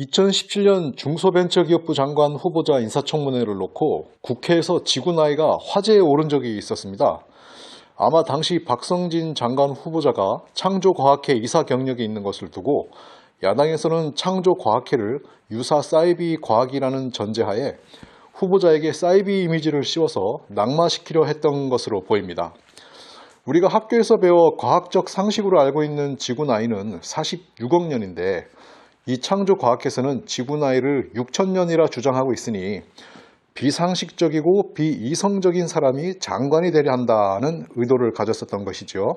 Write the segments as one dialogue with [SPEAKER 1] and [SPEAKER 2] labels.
[SPEAKER 1] 2017년 중소벤처기업부 장관 후보자 인사청문회를 놓고 국회에서 지구 나이가 화제에 오른 적이 있었습니다. 아마 당시 박성진 장관 후보자가 창조과학회 이사 경력이 있는 것을 두고 야당에서는 창조과학회를 유사 사이비 과학이라는 전제하에 후보자에게 사이비 이미지를 씌워서 낙마시키려 했던 것으로 보입니다. 우리가 학교에서 배워 과학적 상식으로 알고 있는 지구 나이는 46억 년인데 이 창조과학회에서는 지구 나이를 6천년이라 주장하고 있으니 비상식적이고 비이성적인 사람이 장관이 되려 한다는 의도를 가졌었던 것이죠.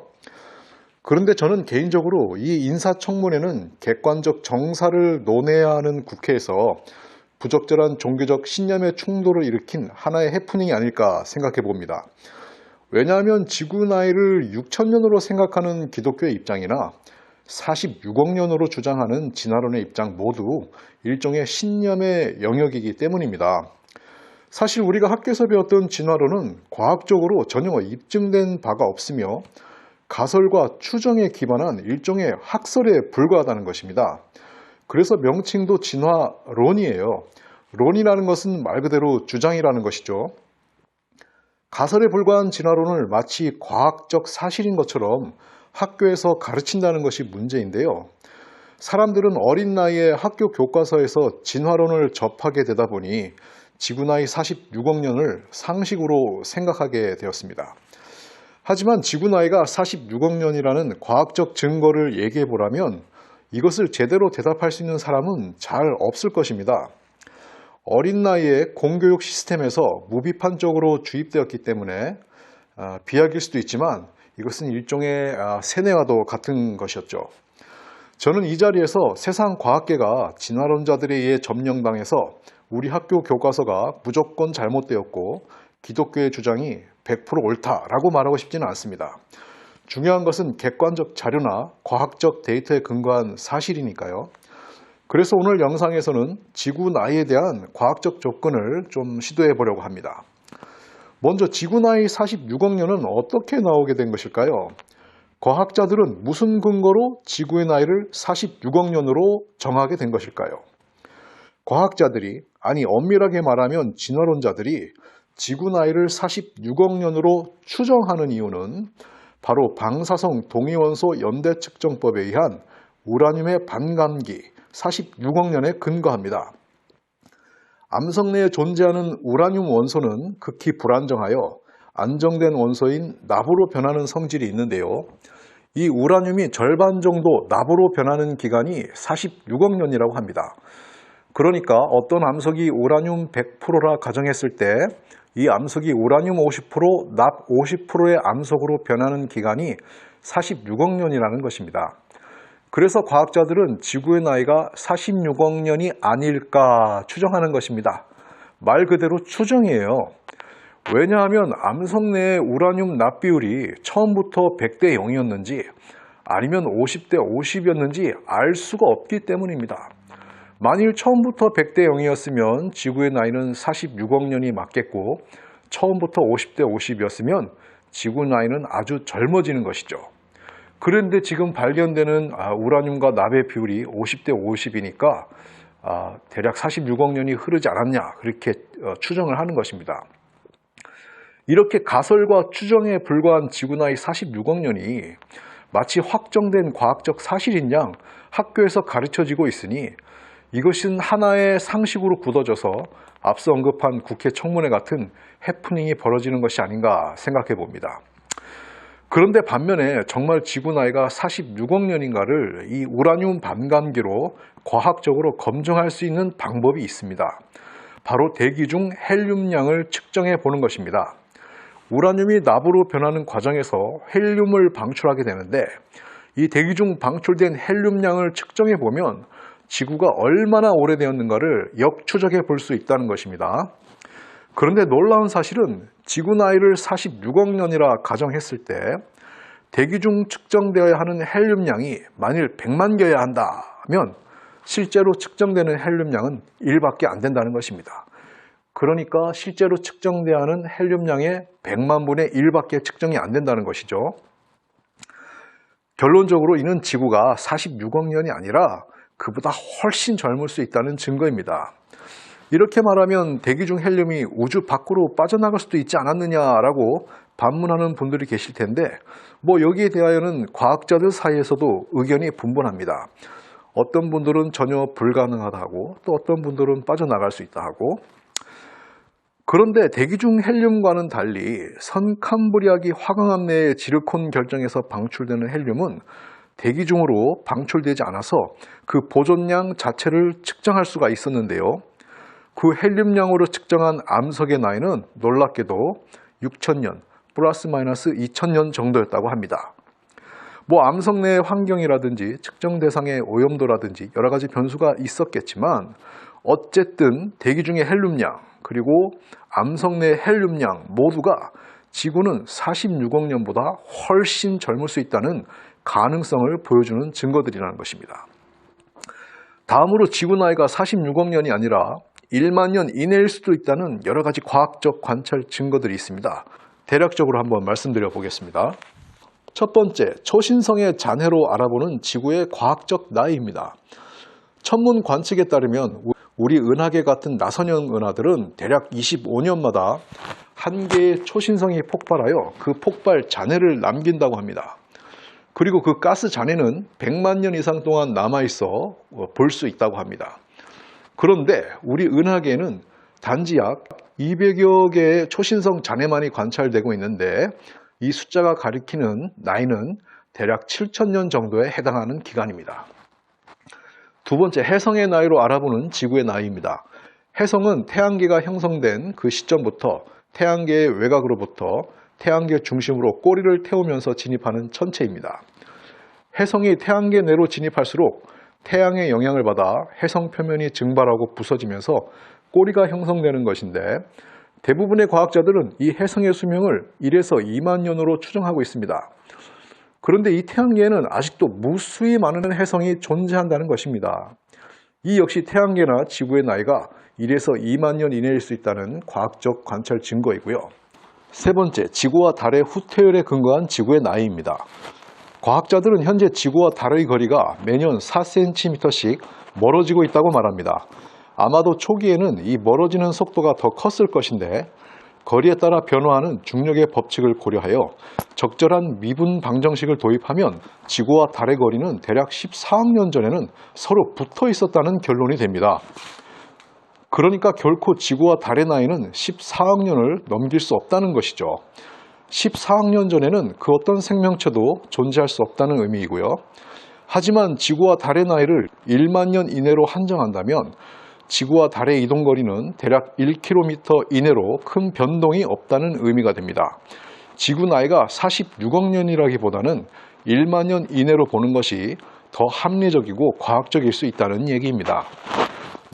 [SPEAKER 1] 그런데 저는 개인적으로 이 인사청문회는 객관적 정사를 논해야 하는 국회에서 부적절한 종교적 신념의 충돌을 일으킨 하나의 해프닝이 아닐까 생각해 봅니다. 왜냐하면 지구 나이를 6천년으로 생각하는 기독교의 입장이나 46억 년으로 주장하는 진화론의 입장 모두 일종의 신념의 영역이기 때문입니다. 사실 우리가 학교에서 배웠던 진화론은 과학적으로 전혀 입증된 바가 없으며 가설과 추정에 기반한 일종의 학설에 불과하다는 것입니다. 그래서 명칭도 진화론이에요. 론이라는 것은 말 그대로 주장이라는 것이죠. 가설에 불과한 진화론을 마치 과학적 사실인 것처럼 학교에서 가르친다는 것이 문제인데요. 사람들은 어린 나이에 학교 교과서에서 진화론을 접하게 되다 보니 지구 나이 46억 년을 상식으로 생각하게 되었습니다. 하지만 지구 나이가 46억 년이라는 과학적 증거를 얘기해 보라면 이것을 제대로 대답할 수 있는 사람은 잘 없을 것입니다. 어린 나이에 공교육 시스템에서 무비판적으로 주입되었기 때문에 비약일 수도 있지만 이것은 일종의 세뇌와도 같은 것이었죠. 저는 이 자리에서 세상 과학계가 진화론자들에 의해 점령당해서 우리 학교 교과서가 무조건 잘못되었고 기독교의 주장이 100% 옳다라고 말하고 싶지는 않습니다. 중요한 것은 객관적 자료나 과학적 데이터에 근거한 사실이니까요. 그래서 오늘 영상에서는 지구 나이에 대한 과학적 접근을 좀 시도해 보려고 합니다. 먼저 지구 나이 46억 년은 어떻게 나오게 된 것일까요? 과학자들은 무슨 근거로 지구의 나이를 46억 년으로 정하게 된 것일까요? 과학자들이, 아니 엄밀하게 말하면 진화론자들이 지구 나이를 46억 년으로 추정하는 이유는 바로 방사성 동위원소 연대 측정법에 의한 우라늄의 반감기 46억 년에 근거합니다. 암석 내에 존재하는 우라늄 원소는 극히 불안정하여 안정된 원소인 납으로 변하는 성질이 있는데요. 이 우라늄이 절반 정도 납으로 변하는 기간이 46억 년이라고 합니다. 그러니까 어떤 암석이 우라늄 100%라 가정했을 때 이 암석이 우라늄 50%, 납 50%의 암석으로 변하는 기간이 46억 년이라는 것입니다. 그래서 과학자들은 지구의 나이가 46억 년이 아닐까 추정하는 것입니다. 말 그대로 추정이에요. 왜냐하면 암석 내의 우라늄 납 비율이 처음부터 100대 0이었는지 아니면 50대 50이었는지 알 수가 없기 때문입니다. 만일 처음부터 100대 0이었으면 지구의 나이는 46억 년이 맞겠고 처음부터 50대 50이었으면 지구 나이는 아주 젊어지는 것이죠. 그런데 지금 발견되는 우라늄과 납의 비율이 50대 50이니까 대략 46억 년이 흐르지 않았냐 그렇게 추정을 하는 것입니다. 이렇게 가설과 추정에 불과한 지구 나이 46억 년이 마치 확정된 과학적 사실인 양 학교에서 가르쳐지고 있으니 이것은 하나의 상식으로 굳어져서 앞서 언급한 국회 청문회 같은 해프닝이 벌어지는 것이 아닌가 생각해 봅니다. 그런데 반면에 정말 지구 나이가 46억 년인가를 이 우라늄 반감기로 과학적으로 검증할 수 있는 방법이 있습니다. 바로 대기 중 헬륨량을 측정해 보는 것입니다. 우라늄이 납으로 변하는 과정에서 헬륨을 방출하게 되는데 이 대기 중 방출된 헬륨량을 측정해 보면 지구가 얼마나 오래되었는가를 역추적해 볼 수 있다는 것입니다. 그런데 놀라운 사실은 지구 나이를 46억 년이라 가정했을 때 대기 중 측정되어야 하는 헬륨량이 만일 100만 개여야 한다면 실제로 측정되는 헬륨량은 1밖에 안 된다는 것입니다. 그러니까 실제로 측정되어야 하는 헬륨량의 100만 분의 1밖에 측정이 안 된다는 것이죠. 결론적으로 이는 지구가 46억 년이 아니라 그보다 훨씬 젊을 수 있다는 증거입니다. 이렇게 말하면 대기 중 헬륨이 우주 밖으로 빠져나갈 수도 있지 않았느냐라고 반문하는 분들이 계실 텐데 여기에 대하여는 과학자들 사이에서도 의견이 분분합니다. 어떤 분들은 전혀 불가능하다고 또 어떤 분들은 빠져나갈 수 있다 하고 그런데 대기 중 헬륨과는 달리 선캄브리아기 화강암 내의 지르콘 결정에서 방출되는 헬륨은 대기 중으로 방출되지 않아서 그 보존량 자체를 측정할 수가 있었는데요. 그 헬륨량으로 측정한 암석의 나이는 놀랍게도 6,000년 플러스 마이너스 2,000년 정도였다고 합니다. 암석 내의 환경이라든지 측정 대상의 오염도라든지 여러 가지 변수가 있었겠지만 어쨌든 대기 중의 헬륨량 그리고 암석 내 헬륨량 모두가 지구는 46억 년보다 훨씬 젊을 수 있다는 가능성을 보여주는 증거들이라는 것입니다. 다음으로 지구 나이가 46억 년이 아니라 1만 년 이내일 수도 있다는 여러 가지 과학적 관찰 증거들이 있습니다. 대략적으로 한번 말씀드려 보겠습니다. 첫 번째, 초신성의 잔해로 알아보는 지구의 과학적 나이입니다. 천문 관측에 따르면 우리 은하계 같은 나선형 은하들은 대략 25년마다 한 개의 초신성이 폭발하여 그 폭발 잔해를 남긴다고 합니다. 그리고 그 가스 잔해는 100만 년 이상 동안 남아있어 볼 수 있다고 합니다. 그런데 우리 은하계에는 단지 약 200여 개의 초신성 잔해만이 관찰되고 있는데 이 숫자가 가리키는 나이는 대략 7,000년 정도에 해당하는 기간입니다. 두 번째, 해성의 나이로 알아보는 지구의 나이입니다. 해성은 태양계가 형성된 그 시점부터 태양계의 외곽으로부터 태양계 중심으로 꼬리를 태우면서 진입하는 천체입니다. 해성이 태양계 내로 진입할수록 태양의 영향을 받아 해성 표면이 증발하고 부서지면서 꼬리가 형성되는 것인데 대부분의 과학자들은 이 해성의 수명을 1에서 2만 년으로 추정하고 있습니다. 그런데 이 태양계에는 아직도 무수히 많은 해성이 존재한다는 것입니다. 이 역시 태양계나 지구의 나이가 1에서 2만 년 이내일 수 있다는 과학적 관찰 증거이고요. 세 번째, 지구와 달의 후퇴율에 근거한 지구의 나이입니다. 과학자들은 현재 지구와 달의 거리가 매년 4cm씩 멀어지고 있다고 말합니다. 아마도 초기에는 이 멀어지는 속도가 더 컸을 것인데 거리에 따라 변화하는 중력의 법칙을 고려하여 적절한 미분 방정식을 도입하면 지구와 달의 거리는 대략 14억 년 전에는 서로 붙어 있었다는 결론이 됩니다. 그러니까 결코 지구와 달의 나이는 14억 년을 넘길 수 없다는 것이죠. 14억 년 전에는 그 어떤 생명체도 존재할 수 없다는 의미이고요. 하지만 지구와 달의 나이를 1만 년 이내로 한정한다면 지구와 달의 이동거리는 대략 1km 이내로 큰 변동이 없다는 의미가 됩니다. 지구 나이가 46억 년이라기보다는 1만 년 이내로 보는 것이 더 합리적이고 과학적일 수 있다는 얘기입니다.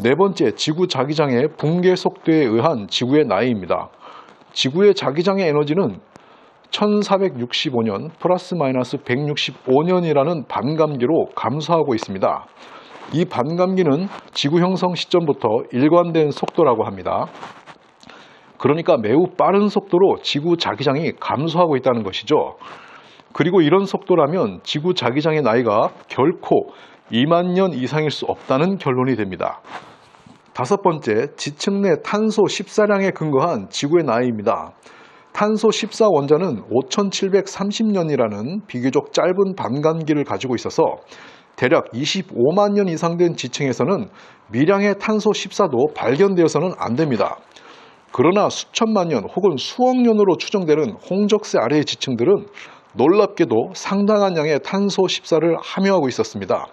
[SPEAKER 1] 네 번째, 지구 자기장의 붕괴 속도에 의한 지구의 나이입니다. 지구의 자기장의 에너지는 1465년 플러스 마이너스 165년이라는 반감기로 감소하고 있습니다. 이 반감기는 지구 형성 시점부터 일관된 속도라고 합니다. 그러니까 매우 빠른 속도로 지구 자기장이 감소하고 있다는 것이죠. 그리고 이런 속도라면 지구 자기장의 나이가 결코 2만 년 이상일 수 없다는 결론이 됩니다. 다섯 번째, 지층 내 탄소 14량에 근거한 지구의 나이입니다. 탄소 14 원자는 5730년이라는 비교적 짧은 반감기를 가지고 있어서 대략 25만 년 이상 된 지층에서는 미량의 탄소 14도 발견되어서는 안 됩니다. 그러나 수천만 년 혹은 수억 년으로 추정되는 홍적세 아래의 지층들은 놀랍게도 상당한 양의 탄소 14를 함유하고 있었습니다.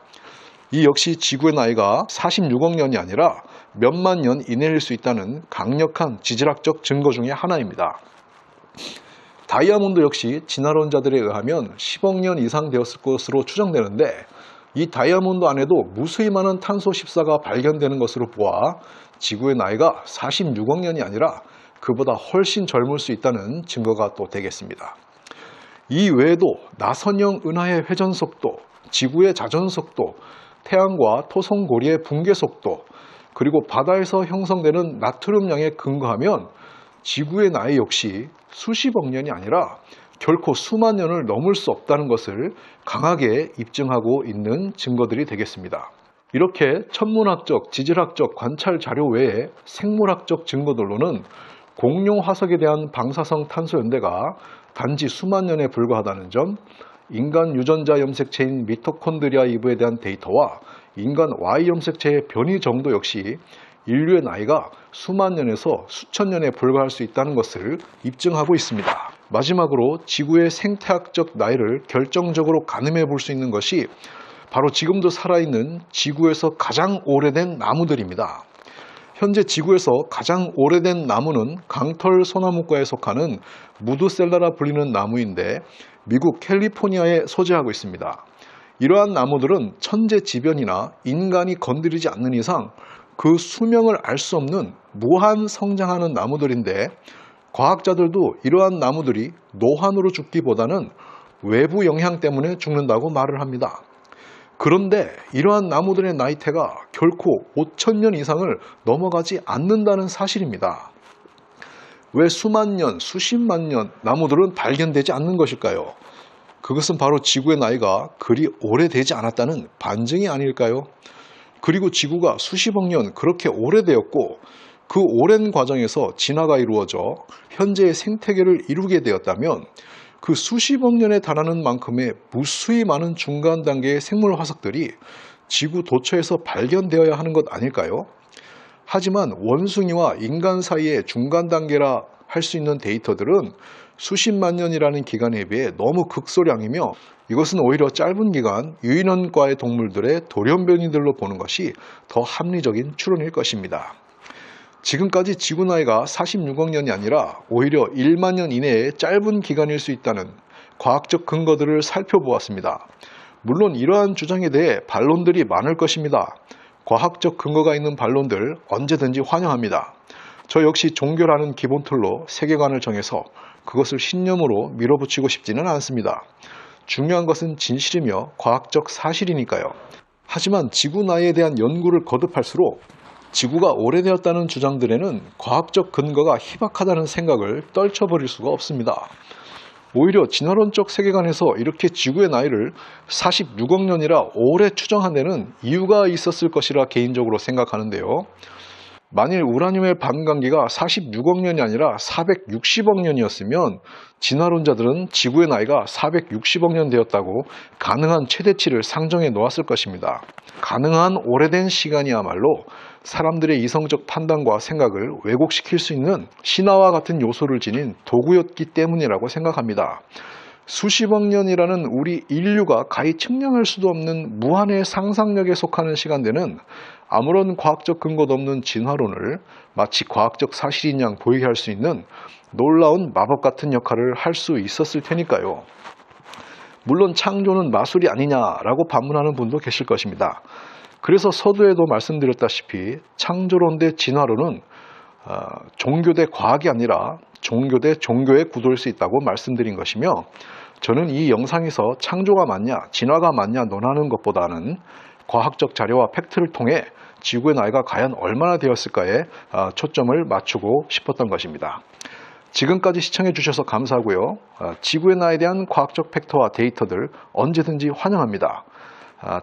[SPEAKER 1] 이 역시 지구의 나이가 46억 년이 아니라 몇만 년 이내일 수 있다는 강력한 지질학적 증거 중의 하나입니다. 다이아몬드 역시 진화론자들에 의하면 10억 년 이상 되었을 것으로 추정되는데 이 다이아몬드 안에도 무수히 많은 탄소 14가 발견되는 것으로 보아 지구의 나이가 46억 년이 아니라 그보다 훨씬 젊을 수 있다는 증거가 또 되겠습니다. 이 외에도 나선형 은하의 회전 속도, 지구의 자전 속도, 태양과 토성고리의 붕괴 속도, 그리고 바다에서 형성되는 나트륨량에 근거하면 지구의 나이 역시 수십억 년이 아니라 결코 수만 년을 넘을 수 없다는 것을 강하게 입증하고 있는 증거들이 되겠습니다. 이렇게 천문학적, 지질학적 관찰 자료 외에 생물학적 증거들로는 공룡 화석에 대한 방사성 탄소 연대가 단지 수만 년에 불과하다는 점, 인간 유전자 염색체인 미토콘드리아 이브에 대한 데이터와 인간 Y 염색체의 변이 정도 역시 인류의 나이가 수만 년에서 수천 년에 불과할 수 있다는 것을 입증하고 있습니다. 마지막으로 지구의 생태학적 나이를 결정적으로 가늠해 볼 수 있는 것이 바로 지금도 살아있는 지구에서 가장 오래된 나무들입니다. 현재 지구에서 가장 오래된 나무는 강털 소나무과에 속하는 무드셀라라 불리는 나무인데 미국 캘리포니아에 소재하고 있습니다. 이러한 나무들은 천재지변이나 인간이 건드리지 않는 이상 그 수명을 알 수 없는 무한 성장하는 나무들인데 과학자들도 이러한 나무들이 노환으로 죽기보다는 외부 영향 때문에 죽는다고 말을 합니다. 그런데 이러한 나무들의 나이테가 결코 5,000년 이상을 넘어가지 않는다는 사실입니다. 왜 수만 년, 수십만 년 나무들은 발견되지 않는 것일까요? 그것은 바로 지구의 나이가 그리 오래되지 않았다는 반증이 아닐까요? 그리고 지구가 수십억 년 그렇게 오래되었고 그 오랜 과정에서 진화가 이루어져 현재의 생태계를 이루게 되었다면 그 수십억 년에 달하는 만큼의 무수히 많은 중간 단계의 생물 화석들이 지구 도처에서 발견되어야 하는 것 아닐까요? 하지만 원숭이와 인간 사이의 중간 단계라 할 수 있는 데이터들은 수십만 년이라는 기간에 비해 너무 극소량이며 이것은 오히려 짧은 기간 유인원과의 동물들의 돌연변이들로 보는 것이 더 합리적인 추론일 것입니다. 지금까지 지구 나이가 46억 년이 아니라 오히려 1만 년 이내의 짧은 기간일 수 있다는 과학적 근거들을 살펴보았습니다. 물론 이러한 주장에 대해 반론들이 많을 것입니다. 과학적 근거가 있는 반론들 언제든지 환영합니다. 저 역시 종교라는 기본 틀로 세계관을 정해서 그것을 신념으로 밀어붙이고 싶지는 않습니다. 중요한 것은 진실이며 과학적 사실이니까요. 하지만 지구 나이에 대한 연구를 거듭할수록 지구가 오래되었다는 주장들에는 과학적 근거가 희박하다는 생각을 떨쳐버릴 수가 없습니다. 오히려 진화론적 세계관에서 이렇게 지구의 나이를 46억 년이라 오래 추정한 데는 이유가 있었을 것이라 개인적으로 생각하는데요. 만일 우라늄의 반감기가 46억 년이 아니라 460억 년이었으면 진화론자들은 지구의 나이가 460억 년 되었다고 가능한 최대치를 상정해 놓았을 것입니다. 가능한 오래된 시간이야말로 사람들의 이성적 판단과 생각을 왜곡시킬 수 있는 신화와 같은 요소를 지닌 도구였기 때문이라고 생각합니다. 수십억 년이라는 우리 인류가 가히 측량할 수도 없는 무한의 상상력에 속하는 시간대는 아무런 과학적 근거도 없는 진화론을 마치 과학적 사실인 양 보이게 할 수 있는 놀라운 마법 같은 역할을 할 수 있었을 테니까요. 물론 창조는 마술이 아니냐라고 반문하는 분도 계실 것입니다. 그래서 서두에도 말씀드렸다시피 창조론 대 진화론은 종교 대 과학이 아니라 종교 대 종교의 구도일 수 있다고 말씀드린 것이며 저는 이 영상에서 창조가 맞냐 진화가 맞냐 논하는 것보다는 과학적 자료와 팩트를 통해 지구의 나이가 과연 얼마나 되었을까에 초점을 맞추고 싶었던 것입니다. 지금까지 시청해 주셔서 감사하고요. 지구의 나이에 대한 과학적 팩트와 데이터들 언제든지 환영합니다.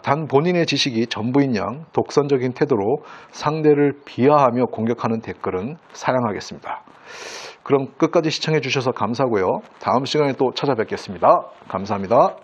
[SPEAKER 1] 단 본인의 지식이 전부인 양 독선적인 태도로 상대를 비하하며 공격하는 댓글은 사양하겠습니다. 그럼 끝까지 시청해 주셔서 감사하고요. 다음 시간에 또 찾아뵙겠습니다. 감사합니다.